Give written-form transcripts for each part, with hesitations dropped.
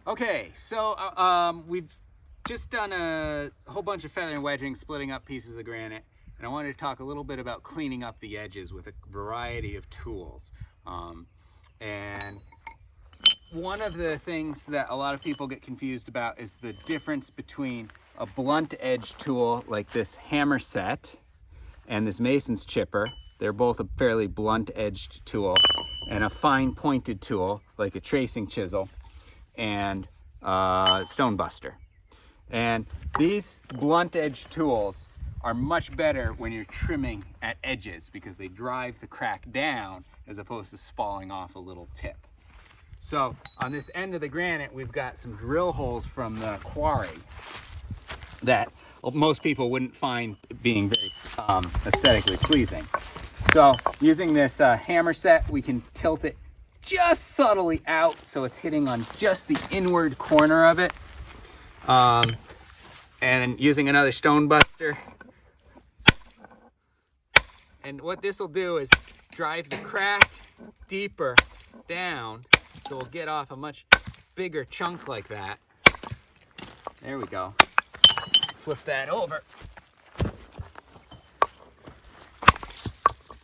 Okay, so we've just done a whole bunch of feather and wedging, splitting up pieces of granite, and I wanted to talk a little bit about cleaning up the edges with a variety of tools. And one of the things that a lot of people get confused about is the difference between a blunt edge tool like this hammer set and this mason's chipper. They're both a fairly blunt edged tool, and a fine pointed tool like a tracing chisel and stone buster. And these blunt edge tools are much better when you're trimming at edges because they drive the crack down as opposed to spalling off a little tip. So on this end of the granite, we've got some drill holes from the quarry that most people wouldn't find being very aesthetically pleasing. So using this hammer set, we can tilt it just subtly out so it's hitting on just the inward corner of it. And using another stone buster. And what this will do is drive the crack deeper down, so we'll get off a much bigger chunk like that. There we go. Flip that over.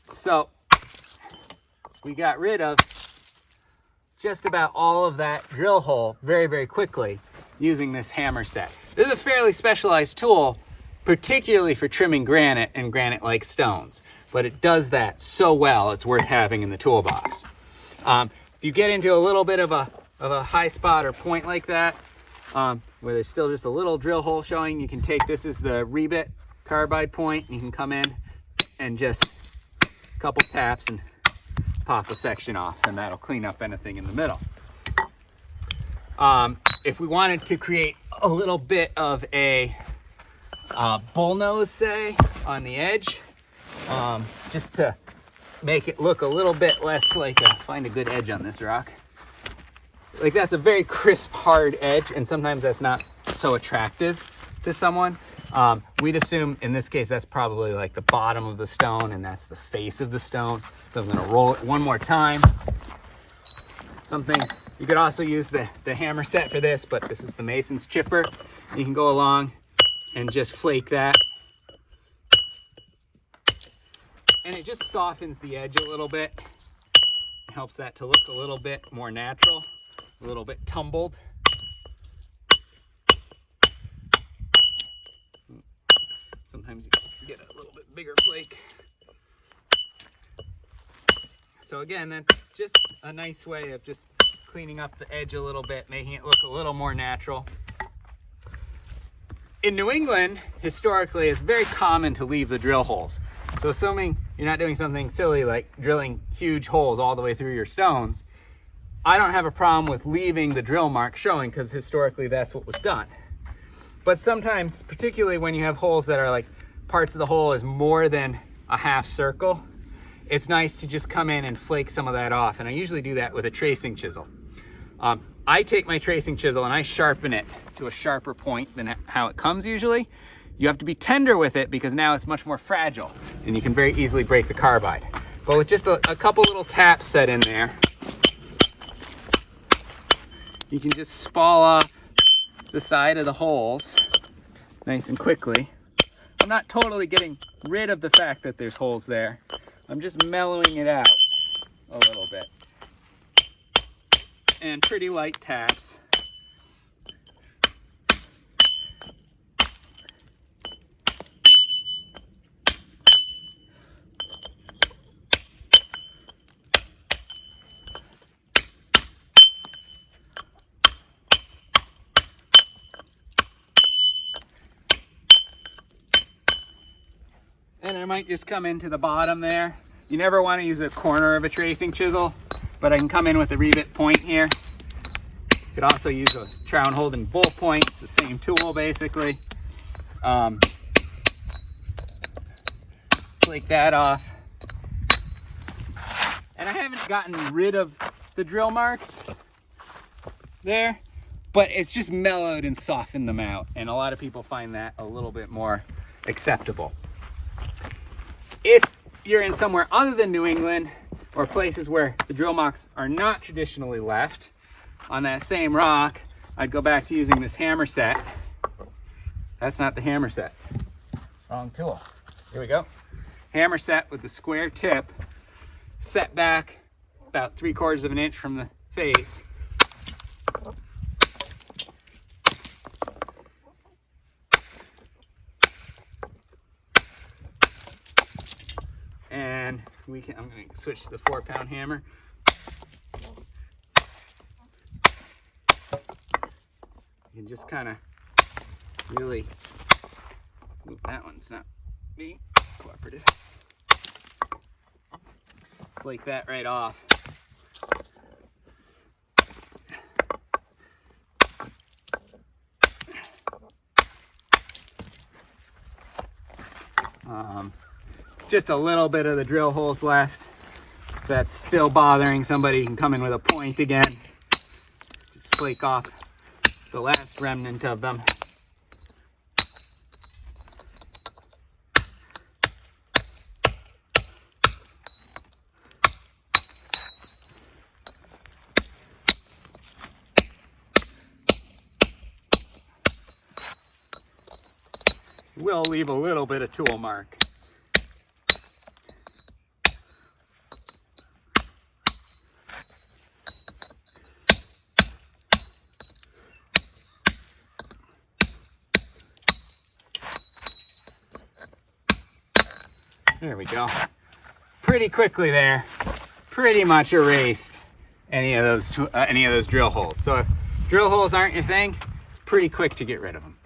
So we got rid of just about all of that drill hole very, very quickly using this hammer set. This is a fairly specialized tool, particularly for trimming granite and granite-like stones, but it does that so well, it's worth having in the toolbox. If you get into a little bit of a high spot or point like that, where there's still just a little drill hole showing, you can take this as the rebit carbide point, and you can come in and just a couple taps and pop a section off, and that'll clean up anything in the middle. If we wanted to create a little bit of a bullnose, say, on the edge, just to make it look a little bit less like find a good edge on this rock. Like, that's a very crisp, hard edge, and sometimes that's not so attractive to someone. We'd assume in this case that's probably like the bottom of the stone and that's the face of the stone. So I'm gonna roll it one more time. You could also use the hammer set for this, but this is the mason's chipper. You can go along and just flake that. And it just softens the edge a little bit. It helps that to look a little bit more natural, a little bit tumbled. Sometimes you get a little bit bigger flake. So again, that's just a nice way of just cleaning up the edge a little bit, making it look a little more natural. In New England, historically, it's very common to leave the drill holes. So assuming you're not doing something silly like drilling huge holes all the way through your stones, I don't have a problem with leaving the drill mark showing, because historically that's what was done. But sometimes, particularly when you have holes that are like parts of the hole is more than a half circle, it's nice to just come in and flake some of that off. And I usually do that with a tracing chisel. I take my tracing chisel and I sharpen it to a sharper point than how it comes usually. You have to be tender with it because now it's much more fragile and you can very easily break the carbide. But with just a couple little taps set in there, you can just spall off the side of the holes nice and quickly. I'm not totally getting rid of the fact that there's holes there. I'm just mellowing it out a little bit. And pretty light taps. And I might just come into the bottom there. You never want to use a corner of a tracing chisel, but I can come in with a rebit point here. You could also use a Trowel and Holden bull point. It's the same tool basically. Flake that off. And I haven't gotten rid of the drill marks there, but it's just mellowed and softened them out. And a lot of people find that a little bit more acceptable. If you're in somewhere other than New England, or places where the drill marks are not traditionally left on that same rock, I'd go back to using this hammer set. That's not the hammer set. Wrong tool. Here we go. Hammer set with the square tip, set back about 3/4 of an inch from the face. And I'm going to switch to the 4-pound hammer. You can just kind of really move that one's not being cooperative. Flake that right off. Just a little bit of the drill holes left. If that's still bothering somebody, you can come in with a point again. Just flake off the last remnant of them. We'll leave a little bit of tool mark. There we go. Pretty quickly there, pretty much erased any of those drill holes. So if drill holes aren't your thing, it's pretty quick to get rid of them.